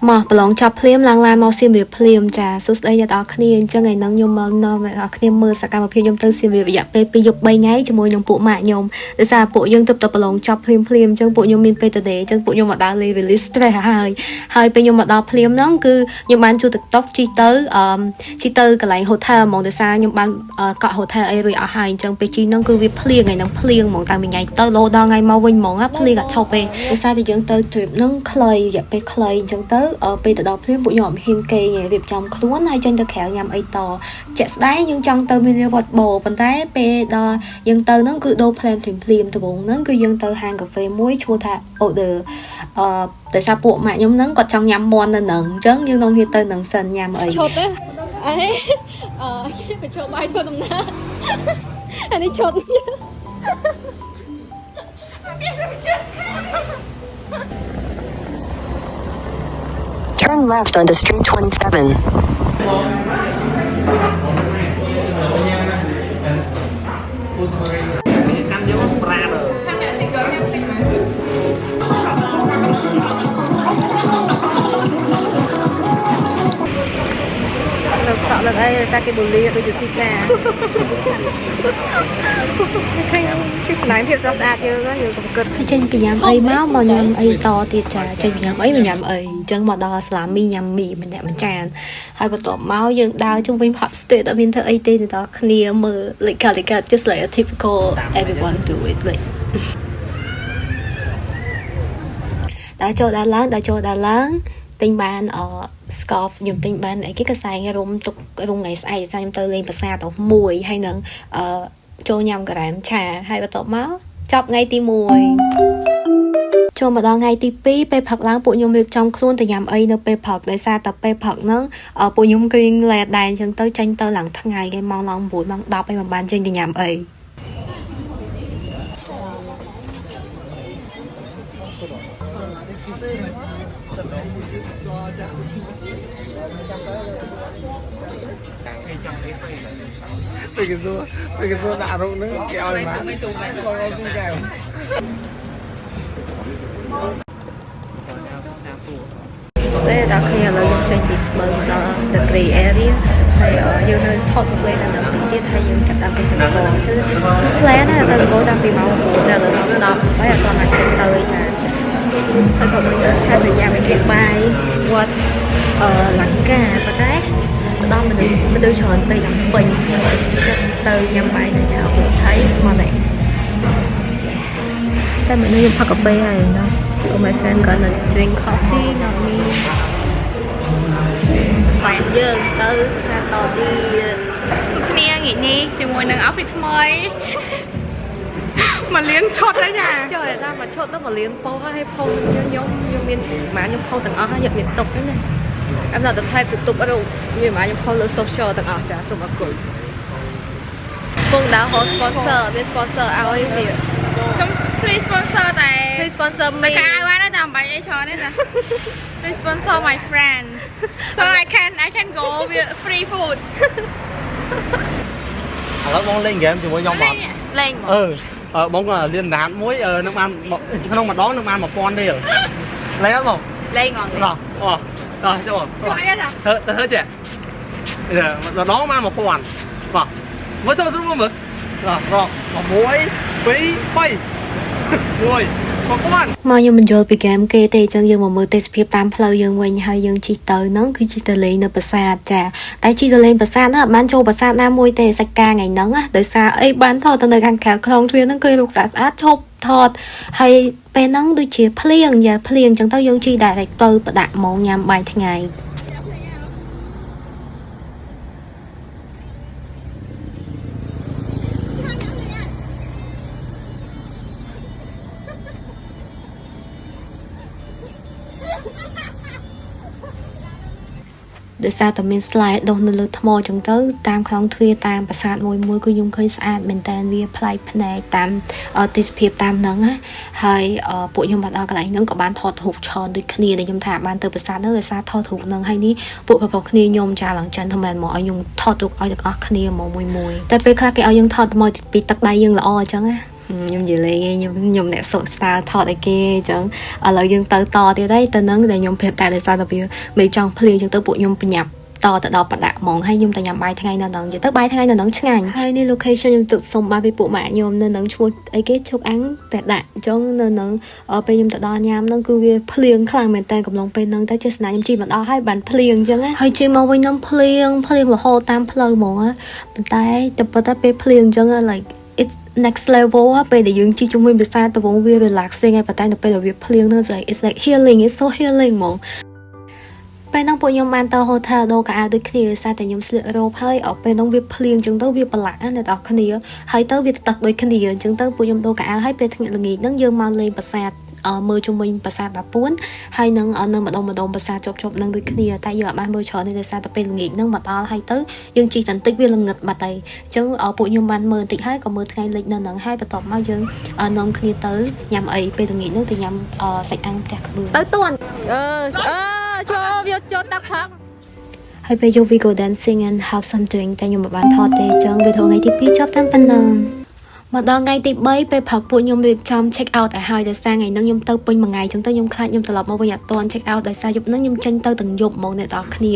mà lòng chập phim lang lai mau xiêm việc phim trà số đây giờ đó khi cho ngày nắng nhôm mờ nó vậy đó khi mưa sạc mà phim nhôm tư xiêm việc dẹp pe dục bay ngáy cho môi nhôm bộ mạ nhôm để ra bộ dương tập tập lòng chập phim cho bộ nhôm min pe từ để cho bộ nhôm mà đã lấy về list về hai pe nhôm mà đó phim nó cứ nhôm bán chu thực tóc chi tới cái lại hotel mong để xa nhôm bán cọ hotel ấy rồi ở hai trong pe chi nó cứ việc phim ngày nắng phim mong tại mình ngày tới lô đo ngày mau vinh mong áp phim cả chọc pe để xa thì dương tới trip nó clay dẹp pe clay trong tới bây giờ đó phim bộ nhộm hiên kê nhẹ việc trong cuốn hay trên tờ khéo nhằm ấy to chạy đáy nhưng trong tờ mình vật bồ bàn tay pe đó dân tờ nó cứ đô plan phim từ bốn nó cứ dân tờ hàng cà phê muối chua thà order tại sao bộ mẹ nhóm nó còn trong nhắm món là nấng chứ như nông hiện tờ nấng sần nhằm ấy chốt đấy ấy phải chốt bài chốt tầm na anh ấy chốt Turn left onto Street 27. sợ là đây ra cái bồn ly tôi chỉ xịt nè cái sải thiệt sao xa chưa có nhiều cực trên cái nhám ấy máu mà nhám ấy to thì trà trên nhám ấy mà nhám ấy chân mà đo làm mi nhám mì mình đẹp mình tràn hai bữa tổ máu dương đau trong vinh pop street ở bên thơ ấy tên đó clear mờ like just like a typical everyone do it like đã cho đá lớn tinh ban ở scarf dùng tinh ban này cái xài nghe rung tục cái rung ngày xài sao em tơ lên và xa tổ mùi hay nâng cho nhầm cái đám trà hay là tổ máu chọc ngay tim mùi cho mà đo ngay tí pi pe phật láng bộ nhôm việc trong khuôn từ nhằm ấy nó pe phật để xa tập pe phật nó ở bộ nhôm kinh lẹt đài chân tới tranh tơ lẳng thằng ngày cái mong lòng bụi mong đọc ấy mà bàn trên từ nhằm ấy Bây giờ đã rụng nữa kẹo này mà con kẹo đây là khi là dùng trên Bismarck đó the gray area hay ở dưới nơi thọt lên là nó tiết hay dùng chặt đam bên từng cò thứ lẽ là từng cò đam bị máu của là nó đọc phải là còn là trên tơi chả tôi còn bây giờ hai thời gian mình viết bài what lắng cả và đấy đó mình đưa chọn tay làm bình từ nhằm bài để chào cũng thấy mà này đây mình dùng pha cà phê này nó so my friend gonna drink coffee not me bạn dương từ xa tàu đi chúc nia nghỉ nè cho mùi nâng áo đi thôi mà liên chốt đấy nha trời ra mà chốt đó mà liên po hay po nhóm miền mà nhóm po từng ở nhập miền tục đấy này em là tập thay tục ở đâu miền mà nhóm po lên social từng ở trả số mà cười Phương đã có sponsor bên sponsor áo ấy thì trong please sponsor tại please sponsor me cái ai quá nó làm bài ấy cho nên là please sponsor my friend so I can go with free food nó bóng lên game thì mỗi nhóm một lên bóng là liên đán muối nước ăn không mà đó nước ăn một con đi rồi lấy hết không lên ngon rồi cho rồi thế chị giờ đó mang một con rồi mới cho xuống không được rồi muối phí bay muối mà như mình chơi bị game kê tê chân dương mà mưa tê sếp tam pleu dương quanh hai dương chi tới nó cứ chi tới lên nó bờ xa trà tại chi tới lên bờ xa nó ban châu bờ xa nam môi tê sạch ca ngày nắng á tới xa ấy bán thọ từ nơi hàng khéo không thuyền nó cười một giá sát chộp thọt hay pe nắng đôi chia phlieng chẳng tao dương chi đại vạch từ bờ đạn màu nhằm bài thành ngày để sao tụi mình slide đâu nó lướt mò chúng tới tam không thuê tam và sát môi cứ dùng khơi sát mình tên via play này tam tiếp phiệp tam nắng á hay bộ nhung bạn cái này nó có bán thọt hụt tròn đôi kia để nhung thả ban từ và sát nó rồi sát thọt hụt nắng hay ní bộ vào kia nhung trà lằng chân thằng mình mọi nhung thọt được ở được kia màu mùi tại vì khác cái ở nhung thọt mồi bị tắc đai nhưng là o chẳng á ខ្ញុំនិយាយលេងខ្ញុំអ្នកសុខស្តាថតអីគេអញ្ចឹងឥឡូវយើងទៅតទៀតហើយទៅនឹងដែលខ្ញុំប្រាប់តែដោយសារតែវាមិនចង់ភ្លៀងអញ្ចឹងទៅពួកខ្ញុំប្រញាប់តទៅដល់បដាក់ហ្មងហើយខ្ញុំទៅញ៉ាំបាយថ្ងៃនៅនឹងនិយាយទៅបាយថ្ងៃនៅនឹងឆ្ងាញ់ហើយនេះ location ខ្ញុំទឹកសុំបានពីពួកម៉ាក់ខ្ញុំនៅនឹងឈ្មោះអីគេជោគអាំងបដាក់អញ្ចឹងនៅនឹងពេលខ្ញុំទៅដល់ញ៉ាំនឹងគឺវាភ្លៀងខ្លាំងមែនតើកំឡុងពេលហ្នឹងតែចេះស្នាខ្ញុំជិះមិនដល់ហើយបានភ្លៀងអញ្ចឹងហើយជិះមកវិញនឹងភ្លៀងរហូតតាមផ្លូវហ្មងប៉ុន្តែតែពេលភ្លៀងអញ្ចឹង like it's next level ពេលដែលយើងជិះជាមួយភាសាតវងវា relaxing ហើយប៉ុន្តែដល់ពេលដែលវាភ្លៀងហ្នឹង it's like healing it's so healing ហ្មងពេលហ្នឹងពួកខ្ញុំបានទៅ hotel ដូរកៅអៅដូចគ្នាសារតែខ្ញុំស្លៀករ៉ូបហើយពេលហ្នឹងវាភ្លៀងអញ្ចឹងទៅវាប្រឡាក់ណាអ្នកនរគ្នាហើយទៅវាទឹកដូចគ្នាអញ្ចឹងទៅពួកខ្ញុំដូរកៅអៅហើយពេលថ្ងៃល្ងាចហ្នឹងយើងមកលេងប្រាសាទមើលជុំវិញប្រាសាទបាពួនហើយនឹងនៅម្ដុំប្រាសាទជាប់នឹងដូចគ្នាតែយើងអត់បានមើលច្រើនទេដោយសារតែពេលល្ងាចហ្នឹងមកដល់ហើយទៅយើងជិះបន្តិចវាល្ងឹតបាត់ហើយអញ្ចឹងពួកខ្ញុំបានមើលបន្តិចហើយក៏មើលថ្ងៃលិចនៅហ្នឹងហើយបន្ទាប់មកយើងនាំគ្នាទៅញ៉ាំអីពេលល្ងាចហ្នឹងទៅញ៉ាំសាច់អាំងផ្ទះក្បឿនទៅតួនចូលតាក់ផឹកហើយពេលយក we go dancing and have some drink តែខ្ញុំមិនបានថតទេអញ្ចឹងវីដេអូថ្ងៃទី2ចប់តាមប៉ុណ្ណឹងមកដល់ថ្ងៃទី3ពេលព្រឹកពួកខ្ញុំរៀបចំ check out ឲ្យហើយដោយសារថ្ងៃហ្នឹងខ្ញុំទៅពេញមួយថ្ងៃអញ្ចឹងទៅខ្ញុំខ្លាចខ្ញុំត្រឡប់មកវិញអត់ទាន់ check out ដោយសារយប់ហ្នឹងខ្ញុំចេញទៅទាំងយប់ហ្មងអ្នកនរគ្នា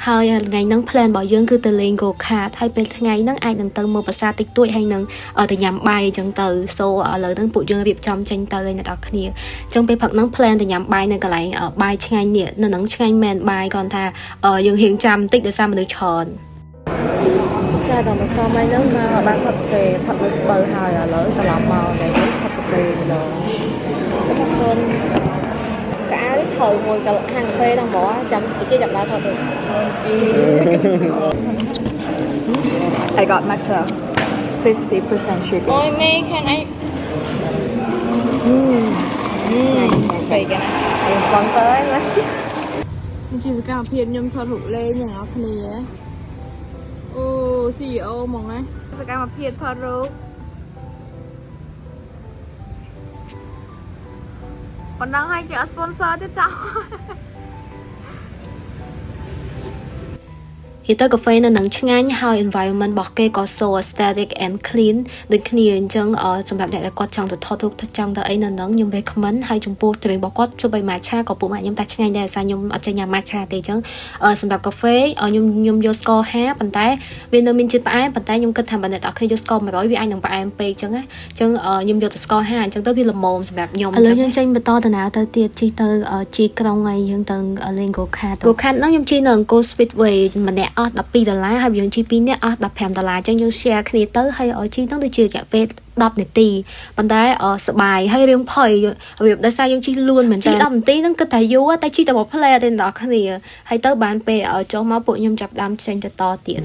ហើយថ្ងៃហ្នឹង plan របស់យើងគឺទៅលេង go kart ហើយពេលថ្ងៃហ្នឹងអាចនឹងទៅមើលប្រាសាទតិចតួចហើយនឹងទៅញ៉ាំបាយអញ្ចឹងទៅ so ឥឡូវហ្នឹងពួកយើងរៀបចំចេញទៅហើយអ្នកនរគ្នាអញ្ចឹងពេលព្រឹកហ្នឹង plan ទៅញ៉ាំបាយនៅកន្លែងបាយឆ្ងាញ់នេះនៅហ្នឹងឆ្ងាញ់មែនបាយគាត់ថាយើងរៀងចាំបន្តិចដោយសារមនុស្សច្រើនសាដល់មកសមហើយហ្នឹងមកបានផឹកកាហ្វេផឹកនៅស្បូវហើយឥឡូវត្រឡប់មកតែផឹកកាហ្វេម្ដងសូមអរគុណកាអានេះត្រូវមួយកហាងកាហ្វេហ្នឹងហ្មងចាំគេចាំដល់ថតទៅ I got matcha 50% sugar Ôi mê can I ពេលគេណា sponsor ហ្នឹង នេះជាសកម្មភាពខ្ញុំថតរូបលេងទាំងអស់គ្នាអូ CEO ហ្មងណាសកម្មភាពថតរូបប៉ុណ្ណឹងហើយគេអត់ sponsor ទេចោល ហីទៅកាហ្វេនៅនឹងឆ្ងាញ់ហើយ environment របស់គេក៏ so aesthetic and clean ដូចគ្នាអញ្ចឹងសម្រាប់អ្នកដែលគាត់ចង់ទៅថតរូបចង់ទៅអីនៅនឹងខ្ញុំ recommend ហើយចំពោះទ្រេងរបស់គាត់សូម្បី matcha ក៏ពួកម៉ាក់ខ្ញុំតែឆ្ងាញ់ដែរដោយសារខ្ញុំអត់ចេះញ៉ាំ matcha ទេអញ្ចឹងសម្រាប់កាហ្វេខ្ញុំយកស្ករ5ប៉ុន្តែវានៅមានជាតិផ្អែមប៉ុន្តែខ្ញុំគិតថាបើអ្នកនរគ្នាយកស្ករ100វាអាចនឹងផ្អែមពេកអញ្ចឹងណាអញ្ចឹងខ្ញុំយកតែស្ករ5អញ្ចឹងទៅវាល្មមសម្រាប់ខ្ញុំឥឡូវយើងចេញបន្តដំណើរទៅទៀតជិះទៅជីក្រុងហើយយើងទៅលេង go kart ហ្នឹងខ្ញុំជិះនៅអង្គរ Speedway ម្នាក់អស់$12ហើយយើងជិះ2នាក់អស់$15អញ្ចឹងយើង share គ្នាទៅហើយជិះហ្នឹងដូចជារយៈពេល10នាទីប៉ុន្តែសប្បាយហើយរឿងផុយរបៀបដោយសារយើងជិះលឿនមែនតើ10នាទីហ្នឹងគិតថាយូរតែជិះតែមួយផ្លែទេអ្នកគ្នាហើយទៅបានពេលចុះមកពួកខ្ញុំចាប់ដើមចេញទៅតទៀត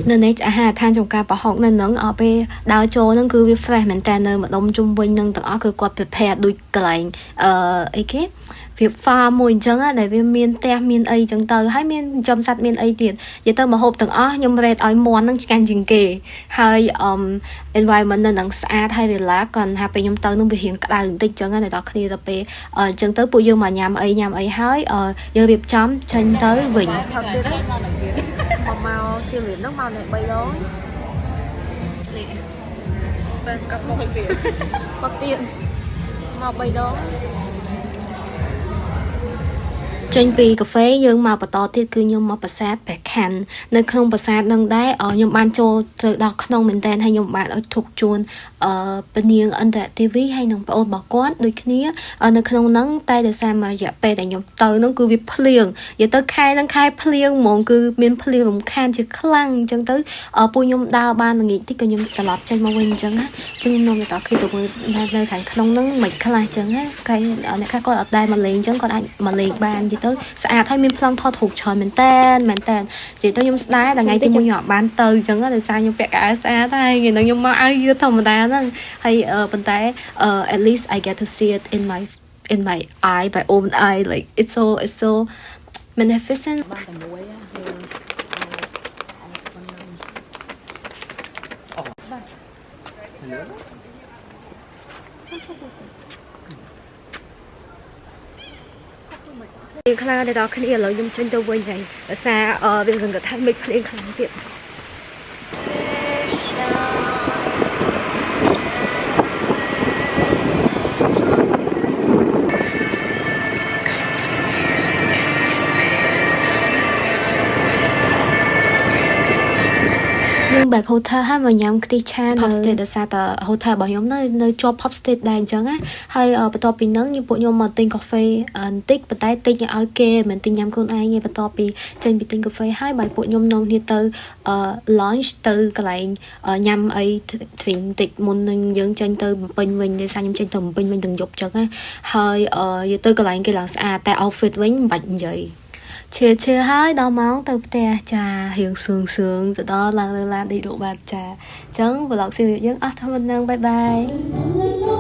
នៅនេះអាហារដ្ឋានចំការប្រហុកនៅហ្នឹងពេលដើរចូលហ្នឹងគឺវា fresh មែនតើនៅម្ដុំជុំវិញហ្នឹងទាំងអស់គឺគាត់ prepare ដូចកន្លែងអីគេវា farm មួយអញ្ចឹងដែលវាមានផ្ទះមានអីអញ្ចឹងទៅហើយមានចំសัตว์មានអីទៀតនិយាយទៅម្ហូបទាំងអស់ខ្ញុំ rate ឲ្យមន់ហ្នឹងឆ្ងាញ់ជាងគេហើយ environment នៅនឹងស្អាតហើយ relax គាត់ថាពេលខ្ញុំទៅនឹងវារៀងក្តៅបន្តិចអញ្ចឹងណាដល់គ្នាទៅពេលអញ្ចឹងទៅពួកយើងមកញ៉ាំអីហើយយើងរៀបចំចេញទៅវិញផឹកទៀតមកសៀមរាបហ្នឹងមកនេះ3ដងនេះបែបកាប់មកទៀតផឹកទៀតមក3ដងចេញពីកាហ្វេយើងមកបន្តទៀតគឺខ្ញុំមកប្រាសាទព្រះខ័ននៅក្នុងប្រាសាទនឹងដែរខ្ញុំបានចូលទៅដល់ក្នុងមែនតើហើយខ្ញុំបានឲ្យធុកជួនពនាងអន្តរទេវីហើយនឹងប្អូនរបស់គាត់ដូចគ្នានៅក្នុងហ្នឹងតែដោយសារមួយរយៈពេលដែលខ្ញុំទៅហ្នឹងគឺវាភ្លៀងនិយាយទៅខែហ្នឹងខែភ្លៀងហ្មងគឺមានភ្លៀងរំខានជាខ្លាំងអញ្ចឹងទៅពួកខ្ញុំដើរបានល្ងាចតិចក៏ខ្ញុំត្រឡប់ចេញមកវិញអញ្ចឹងណាអញ្ចឹងខ្ញុំនាំទៅគេទៅមើលនៅខាងក្នុងហ្នឹងមិនខ្លះអញ្ចឹងណាគេអ្នកខ្លះគាត់អត់ដែរមកលេងអញ្ចឹងគាត់អាចមកលេងបាននិយាយទៅស្អាតហើយមានប្លង់ថតរូបច្រើនមែនតើនិយាយទៅខ្ញុំស្ដាយដល់ថ្ងៃទី1ខ្ញុំអត់បានទៅអញ្ចឹងដោយសារខ្ញុំពាក់កៅអៅស្អាតហើយថ្ងៃហ្នឹងខ្ញុំមកឲ្យយឺតធម្មតាហ្នឹងហើយប៉ុន្តែ at least I get to see it in my eye by own eye like it's so magnificent បានតែមួយខ្លាំងដល់គ្នាឥឡូវខ្ញុំចេញទៅវិញហើយដោយសារវារឹងកថាមិនភ្លៀងខ្លាំងទៀត យើង back hotel ហើយមកញ៉ាំខ្ទិះឆា pop state ដោយសារតែ hotel របស់ខ្ញុំនៅជាប់ pop state ដែរអញ្ចឹងណាហើយបន្ទាប់ពីហ្នឹងពួកខ្ញុំមកទិញកាហ្វេបន្តិចប៉ុន្តែទិញឲ្យគេមិនទិញញ៉ាំខ្លួនឯងទេបន្ទាប់ពីចេញពីទិញកាហ្វេហើយបាយពួកខ្ញុំនាំគ្នាទៅ lunch ទៅកន្លែងញ៉ាំអីទ្វីងបន្តិចមុននឹងយើងចេញទៅបំពេញវិញដោយសារខ្ញុំចេញទៅបំពេញវិញទាំងយប់អញ្ចឹងណាហើយយកទៅកន្លែងគេឡើងស្អាតតែ outfit វិញមិនបាច់និយាយឈឺហើយដល់ម៉ោងទៅផ្ទះចារៀងសឿងទៅដល់ឡើងលើឡានដេកលក់បាត់ចាអញ្ចឹង vlog ស៊ីយើងអស់តែប៉ុណ្្នឹងបាយបាយ